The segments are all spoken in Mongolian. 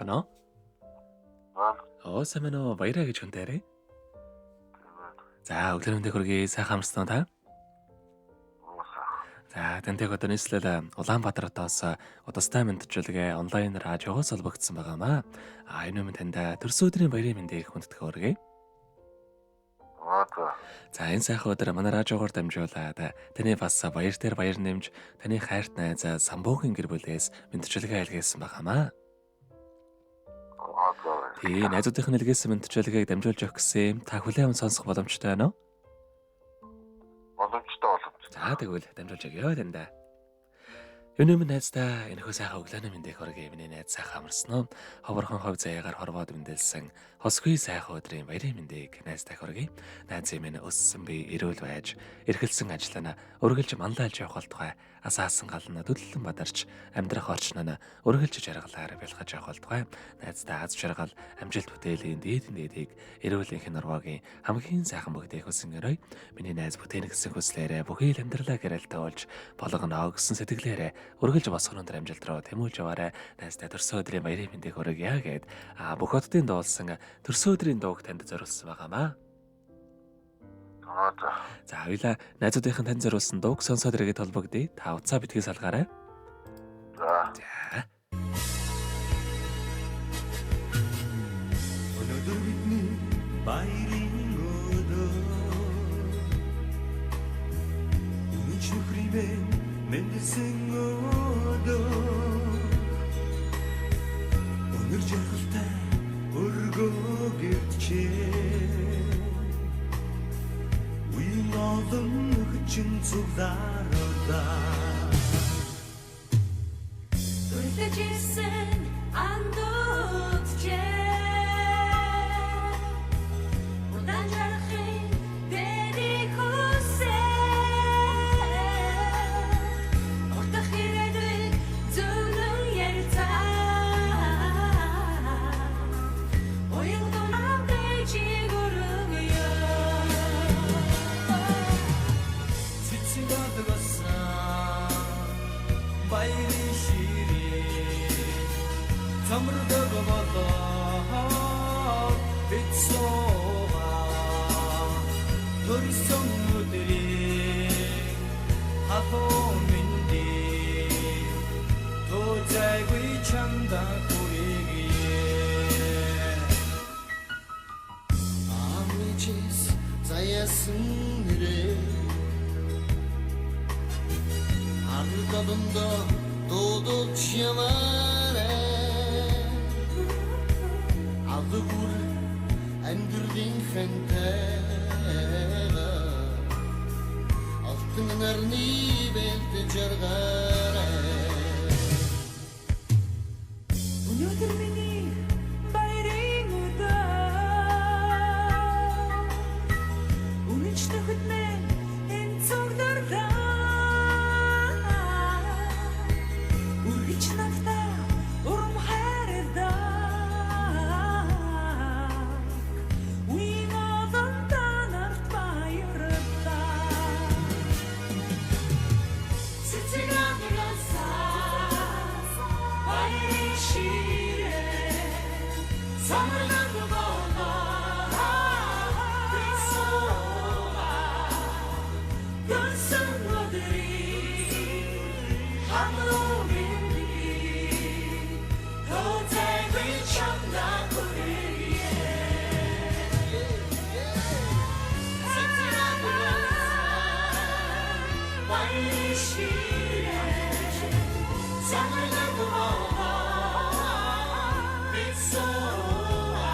Байна уу? Сайн байна уу? Баяраа гэж хүндээрээ. За, өглөө мэндийг хүргэе. Сайхан амарсан уу та? За, тэнтэйг одоо нийслэл Улаанбаатаратаас удастай мэдчилгээ онлайн радиогоос олбогдсон байгаамаа. Энэ өмнө танд төрсөн өдрийн баярын мэндийг хүндэтгэх өргөе. За, энэ сайхан өдөр манай радиогоор дамжуулаад таны бас баяр дээр баяр нэмж таны хайрт найз Самбуугийн гэр бүлээс мэдчилгээ илгээсэн байгаамаа. Тэгээ найзуудынх нь илгээсэн мэдчилгээг дамжуулж өгөх гэсэн та хүлээн сонсох боломжтой байна уу? Боломжтой. За тэгвэл дамжуулж өгье тандаа. Юуны минь найздаа энэхүү сайхан өглөөний мэндийг хүргэе. Миний найз сайхан амарсан уу? Ховорхон хов заяагаар хорвоод мэндэлсэн хосгүй сайхан өдрийн баярын мэндийг найздаа хүргэе. Найзын минь өссөн би эрүүл байж, эрхэлсэн ажлаа өргөлж манлайлж явах тухай асаасан гална төлөлн бадарч амьдрах орчноо өргөлж жаргалаар бэлгэж явах тухай найздаа аз жаргал амжилт бүтээлийн дээдийг эрүүлэнх нурвагийн хамгийн сайхан бүгдийг хүсэн өрөй. Миний найз бүтээн гэсэн хүслээрээ бүхий л амьдралаа гэрэлтүүлж болгоно гэсэн сэтгэлээрээ өргөлж босгоно өндөр амжилт руу тэмүүлж яваарай. Найздаа төрсөн өдрийн баярын мэндийг хүргье гэд бүх хотын дуулсан төрсөн өдрийн дууг танд зориулсан байгаамаа. За хоёлаа найзуудынхын танд зориулсан дууг сонсоод ирэхэд холбогдъё. Та утсаа битгий салгаарай. За. Өнөөдөр бидний баярын өдөр. Үнэн шүхриймээ мэндэлсэн өдөр. Өнөр жаргалтай өргөө гэрчээ. Уян олон хүчин цуглараа. Үлдээжсэн андуутчээ. Удаан жарахын дэрийг хүсээ. Утах ирээдүйг зөвлөн ярьцаа. Уян дунаа дэжиг өргөё. Баярын ширээ цамрдаг болоо бицсоо төрсөн өдрийн хатуу миндий тозайгүй чамда хүрээе амичис заяасан нэрээ Ardında doğduk şemare Adı vur endirdin fentega Altın erni belki cergare Өнөөдөр миний баярын өдөр. Үнэнч нөхөд минь энэ цогдорлоо. Үргэж надтай урам хайрладаг. Уян олон танарт баярлалаа. Цэцэг амгалсаас баярын ширээ самраг болоо бисууга гүнсэн өдрийн хамуу миндий тозайгүй чамда хүрээе. Цэцэг амгалсаас баярын ширээ самраг болоо бисууга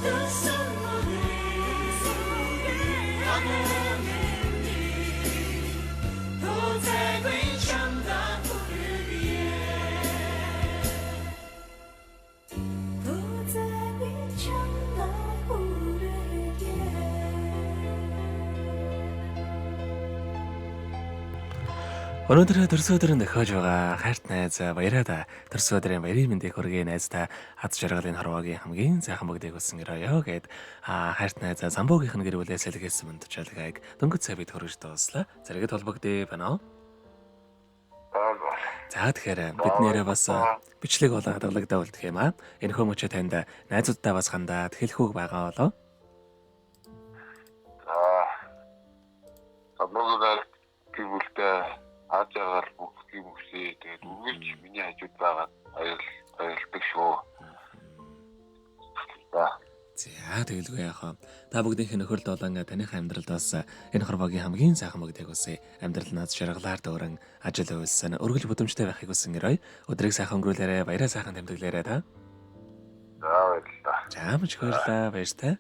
гүнсэн өдрийн хамуу миндий тозайгүй чамда хүрээе. Тозайгүй чамда хүрээе. Өнөөдөр төрсөн өдрөнд дөхөж байгаа хайрт найз баяраа төрсөн өдрийн баярын мэндийг хүргэе найздаа аз жаргалын хорвоогийн хамгийн сайхан бүгдийг хүсэн өрөөё гэд хайрт найз Самбуугийнх нь гэр бүлээс илгээсэн мэдчилгээг дөнгөж сая бид хүргэж дууслаа. Зэрэгэд холбогдъё байна уу? За тэгэхээр бид нэрээ бас бичлэг болон хадгалагдаа үлдэх юм аа. Энэ хүмүүчээ танд найзуудтай бас хандаад хэлэх үг байгаа болоо. Самбогдол гүйлтэй Азиагаар бүгдийг үсээ. Тэгээд үргэлж миний хажууд байгаа баярлдаг шүү. За тэгэлгүй яхаа. Та бүгдийнх нь нөхөрлөл болон таних амьдралд бас энэ хорвогийн хамгийн сайхан мөгдөг үсэ. Амьдралнаас жаргалаар дөөрөн ажил үйлсэн өргөл бүдэмжтэй байхыг хүсэнгэрэй. Өдрийг сайхан өнгөрүүлээрэ, баяраа сайхан тэмдэглээрэ та. За баярлалаа. За мч баярлалаа, баяртай.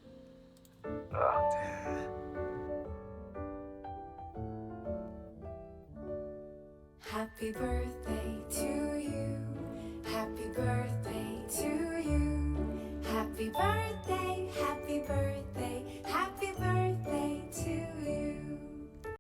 Happy birthday to you. Happy birthday to you. Happy birthday, happy birthday.